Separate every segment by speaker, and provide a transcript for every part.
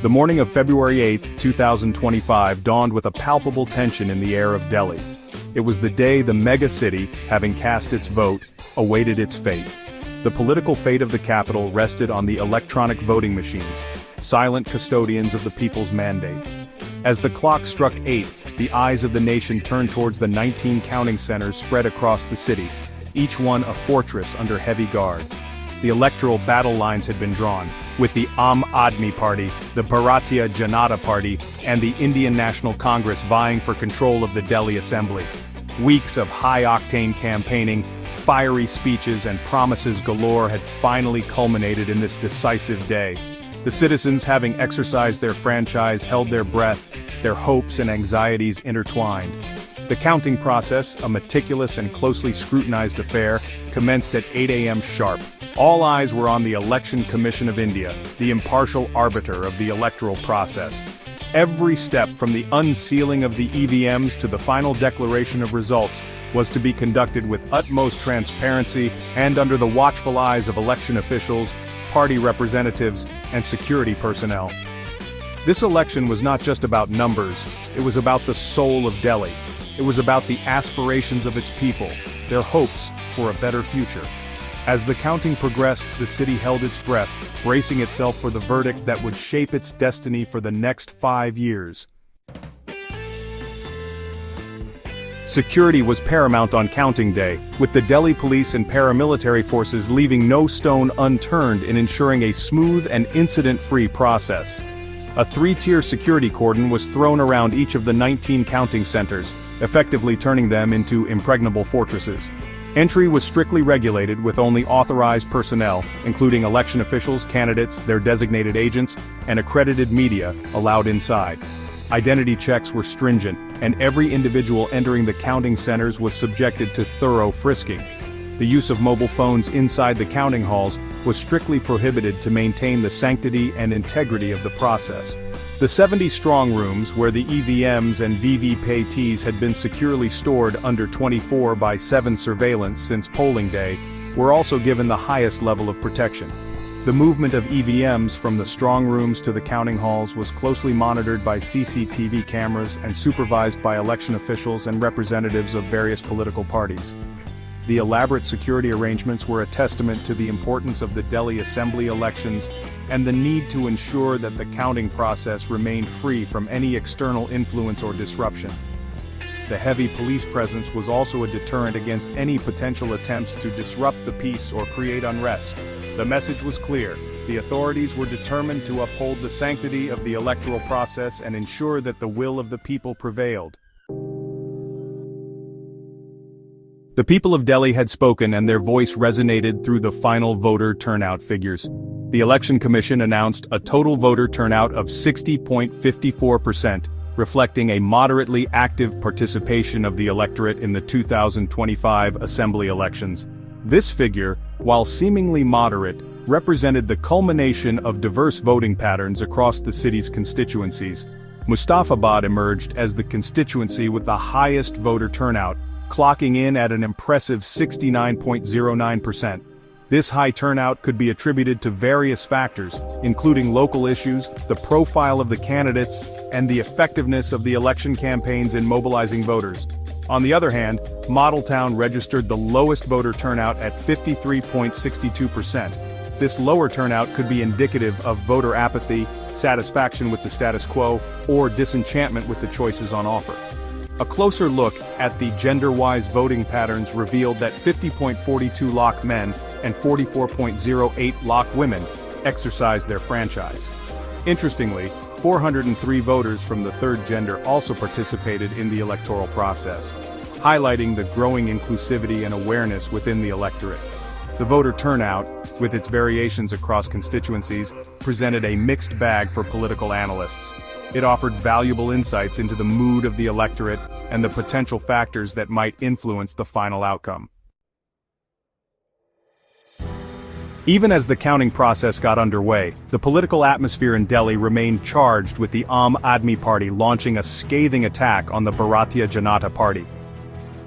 Speaker 1: The morning of February 8, 2025 dawned with a palpable tension in the air of Delhi. It was the day the mega-city, having cast its vote, awaited its fate. The political fate of the capital rested on the electronic voting machines, silent custodians of the people's mandate. As the clock struck 8, the eyes of the nation turned towards the 19 counting centers spread across the city, each one a fortress under heavy guard. The electoral battle lines had been drawn, with the Aam Aadmi Party, the Bharatiya Janata Party, and the Indian National Congress vying for control of the Delhi Assembly. Weeks of high-octane campaigning, fiery speeches and promises galore had finally culminated in this decisive day. The citizens, having exercised their franchise, held their breath, their hopes and anxieties intertwined. The counting process, a meticulous and closely scrutinized affair, commenced at 8 a.m. sharp. All eyes were on the Election Commission of India, the impartial arbiter of the electoral process. Every step from the unsealing of the EVMs to the final declaration of results was to be conducted with utmost transparency and under the watchful eyes of election officials, party representatives, and security personnel. This election was not just about numbers, it was about the soul of Delhi. It was about the aspirations of its people, their hopes for a better future. As the counting progressed, the city held its breath, bracing itself for the verdict that would shape its destiny for the next 5 years. Security was paramount on counting day, with the Delhi police and paramilitary forces leaving no stone unturned in ensuring a smooth and incident-free process. A 3-tier security cordon was thrown around each of the 19 counting centers, effectively turning them into impregnable fortresses. Entry was strictly regulated with only authorized personnel, including election officials, candidates, their designated agents, and accredited media, allowed inside. Identity checks were stringent, and every individual entering the counting centers was subjected to thorough frisking. The use of mobile phones inside the counting halls was strictly prohibited to maintain the sanctity and integrity of the process. The 70 strong rooms where the EVMs and VVPATs had been securely stored under 24/7 surveillance since polling day were also given the highest level of protection. The movement of EVMs from the strong rooms to the counting halls was closely monitored by CCTV cameras and supervised by election officials and representatives of various political parties. The elaborate security arrangements were a testament to the importance of the Delhi Assembly elections and the need to ensure that the counting process remained free from any external influence or disruption. The heavy police presence was also a deterrent against any potential attempts to disrupt the peace or create unrest. The message was clear: the authorities were determined to uphold the sanctity of the electoral process and ensure that the will of the people prevailed. The people of Delhi had spoken and their voice resonated through the final voter turnout figures. The Election Commission announced a total voter turnout of 60.54%, reflecting a moderately active participation of the electorate in the 2025 Assembly elections. This figure, while seemingly moderate, represented the culmination of diverse voting patterns across the city's constituencies. Mustafabad emerged as the constituency with the highest voter turnout, clocking in at an impressive 69.09%. This high turnout could be attributed to various factors, including local issues, the profile of the candidates, and the effectiveness of the election campaigns in mobilizing voters. On the other hand, Model Town registered the lowest voter turnout at 53.62%. This lower turnout could be indicative of voter apathy, satisfaction with the status quo, or disenchantment with the choices on offer. A closer look at the gender-wise voting patterns revealed that 50.42 lakh men and 44.08 lakh women exercised their franchise. Interestingly, 403 voters from the third gender also participated in the electoral process, highlighting the growing inclusivity and awareness within the electorate. The voter turnout, with its variations across constituencies, presented a mixed bag for political analysts. It offered valuable insights into the mood of the electorate and the potential factors that might influence the final outcome. Even as the counting process got underway, the political atmosphere in Delhi remained charged, with the Aam Aadmi Party launching a scathing attack on the Bharatiya Janata Party.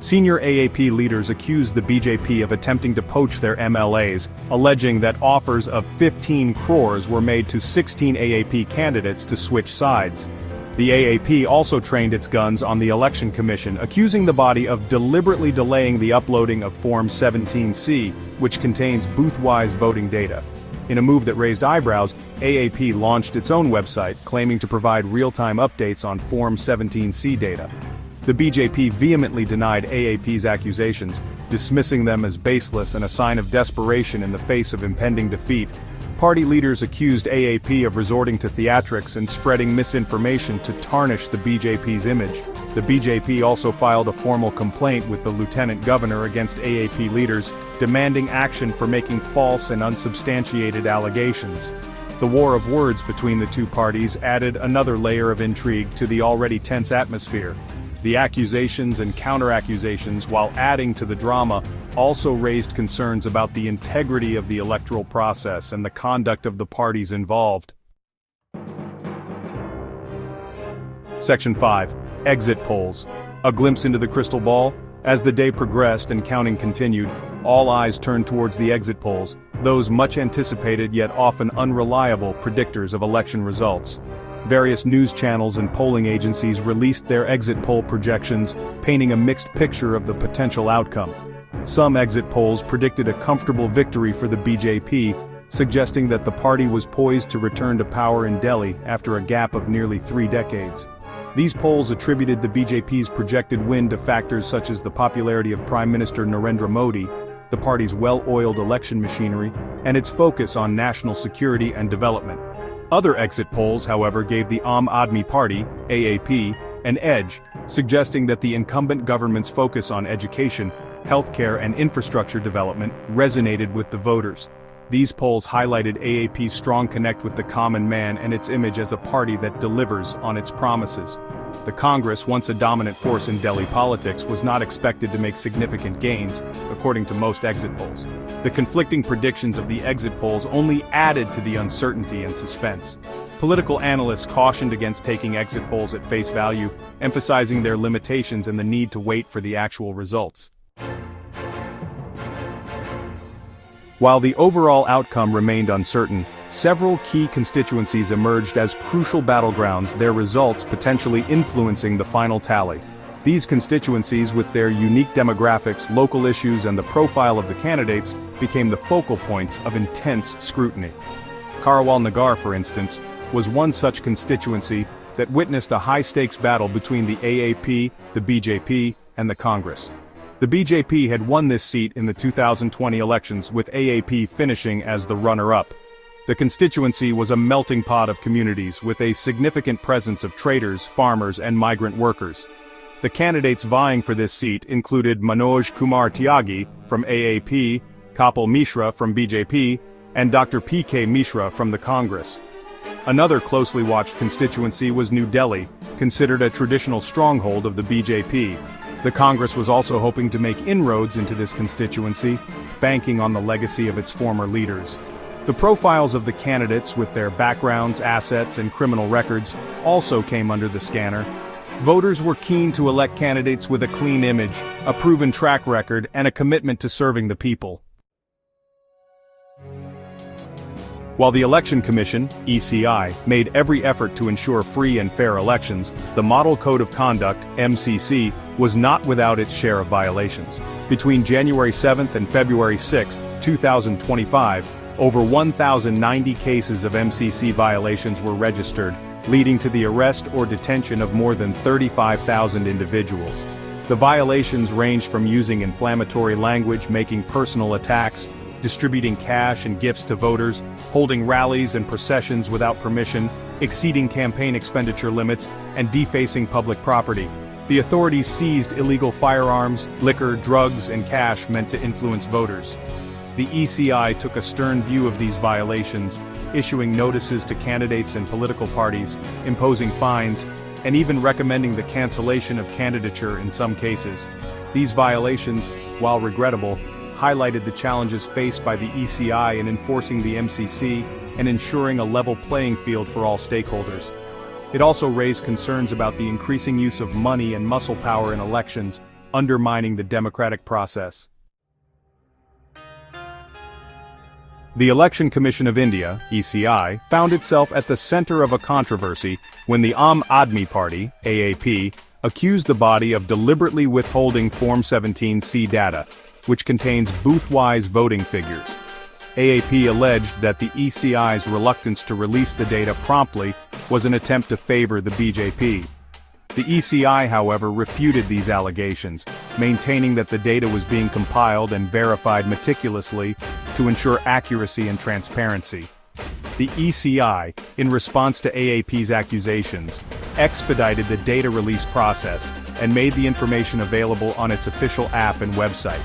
Speaker 1: Senior AAP leaders accused the BJP of attempting to poach their MLAs, alleging that offers of 15 crores were made to 16 AAP candidates to switch sides. The AAP also trained its guns on the Election Commission, accusing the body of deliberately delaying the uploading of Form 17C, which contains booth-wise voting data. In a move that raised eyebrows, AAP launched its own website, claiming to provide real-time updates on Form 17C data. The BJP vehemently denied AAP's accusations, dismissing them as baseless and a sign of desperation in the face of impending defeat. Party leaders accused AAP of resorting to theatrics and spreading misinformation to tarnish the BJP's image. The BJP also filed a formal complaint with the lieutenant governor against AAP leaders, demanding action for making false and unsubstantiated allegations. The war of words between the two parties added another layer of intrigue to the already tense atmosphere. The accusations and counter-accusations, while adding to the drama, also raised concerns about the integrity of the electoral process and the conduct of the parties involved. Section 5. Exit polls. A glimpse into the crystal ball? As the day progressed and counting continued, all eyes turned towards the exit polls, those much anticipated yet often unreliable predictors of election results. Various news channels and polling agencies released their exit poll projections, painting a mixed picture of the potential outcome. Some exit polls predicted a comfortable victory for the BJP, suggesting that the party was poised to return to power in Delhi after a gap of nearly 3 decades. These polls attributed the BJP's projected win to factors such as the popularity of Prime Minister Narendra Modi, the party's well-oiled election machinery, and its focus on national security and development. Other exit polls, however, gave the Aam Aadmi Party, AAP, an edge, suggesting that the incumbent government's focus on education, healthcare and infrastructure development resonated with the voters. These polls highlighted AAP's strong connect with the common man and its image as a party that delivers on its promises. The Congress, once a dominant force in Delhi politics, was not expected to make significant gains, according to most exit polls. The conflicting predictions of the exit polls only added to the uncertainty and suspense. Political analysts cautioned against taking exit polls at face value, emphasizing their limitations and the need to wait for the actual results. While the overall outcome remained uncertain, several key constituencies emerged as crucial battlegrounds, their results potentially influencing the final tally. These constituencies, with their unique demographics, local issues and the profile of the candidates, became the focal points of intense scrutiny. Karawal Nagar, for instance, was one such constituency that witnessed a high-stakes battle between the AAP, the BJP, and the Congress. The BJP had won this seat in the 2020 elections, with AAP finishing as the runner-up. The constituency was a melting pot of communities with a significant presence of traders, farmers, and migrant workers. The candidates vying for this seat included Manoj Kumar Tyagi from AAP, Kapil Mishra from BJP, and Dr. P.K. Mishra from the Congress. Another closely watched constituency was New Delhi, considered a traditional stronghold of the BJP. The Congress was also hoping to make inroads into this constituency, banking on the legacy of its former leaders. The profiles of the candidates, with their backgrounds, assets, and criminal records, also came under the scanner. Voters were keen to elect candidates with a clean image, a proven track record, and a commitment to serving the people. While the Election Commission, ECI, made every effort to ensure free and fair elections, the Model Code of Conduct, MCC, was not without its share of violations. Between January 7th and February 6, 2025, over 1,090 cases of MCC violations were registered, leading to the arrest or detention of more than 35,000 individuals. The violations ranged from using inflammatory language, making personal attacks, distributing cash and gifts to voters, holding rallies and processions without permission, exceeding campaign expenditure limits, and defacing public property. The authorities seized illegal firearms, liquor, drugs, and cash meant to influence voters. The ECI took a stern view of these violations, issuing notices to candidates and political parties, imposing fines, and even recommending the cancellation of candidature in some cases. These violations, while regrettable, highlighted the challenges faced by the ECI in enforcing the MCC and ensuring a level playing field for all stakeholders. It also raised concerns about the increasing use of money and muscle power in elections, undermining the democratic process. The Election Commission of India, ECI, found itself at the center of a controversy when the Aam Aadmi Party, AAP, accused the body of deliberately withholding Form 17C data, which contains booth-wise voting figures. AAP alleged that the ECI's reluctance to release the data promptly was an attempt to favor the BJP. The ECI, however, refuted these allegations, maintaining that the data was being compiled and verified meticulously to ensure accuracy and transparency. The ECI, in response to AAP's accusations, expedited the data release process and made the information available on its official app and website.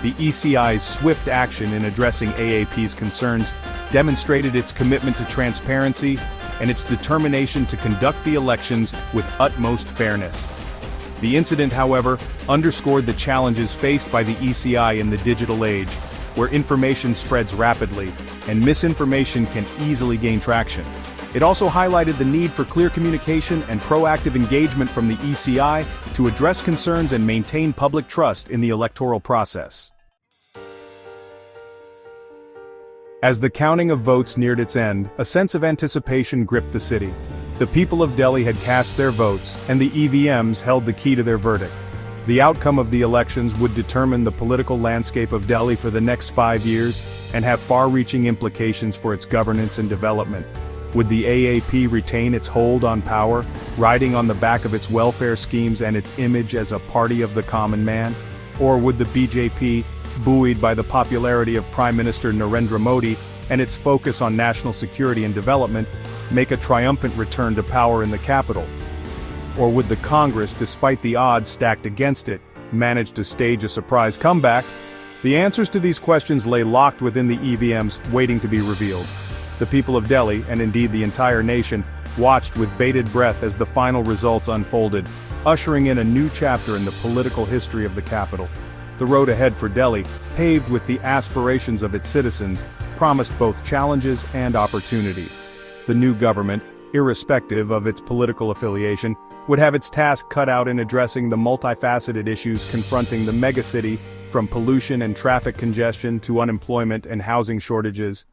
Speaker 1: The ECI's swift action in addressing AAP's concerns demonstrated its commitment to transparency and its determination to conduct the elections with utmost fairness. The incident, however, underscored the challenges faced by the ECI in the digital age, where information spreads rapidly, and misinformation can easily gain traction. It also highlighted the need for clear communication and proactive engagement from the ECI to address concerns and maintain public trust in the electoral process. As the counting of votes neared its end, a sense of anticipation gripped the city. The people of Delhi had cast their votes, and the EVMs held the key to their verdict. The outcome of the elections would determine the political landscape of Delhi for the next 5 years, and have far-reaching implications for its governance and development. Would the AAP retain its hold on power, riding on the back of its welfare schemes and its image as a party of the common man? Or would the BJP, buoyed by the popularity of Prime Minister Narendra Modi and its focus on national security and development, make a triumphant return to power in the capital? Or would the Congress, despite the odds stacked against it, manage to stage a surprise comeback? The answers to these questions lay locked within the EVMs, waiting to be revealed. The people of Delhi, and indeed the entire nation, watched with bated breath as the final results unfolded, ushering in a new chapter in the political history of the capital. The road ahead for Delhi, paved with the aspirations of its citizens, promised both challenges and opportunities. The new government, irrespective of its political affiliation, would have its task cut out in addressing the multifaceted issues confronting the megacity, from pollution and traffic congestion to unemployment and housing shortages.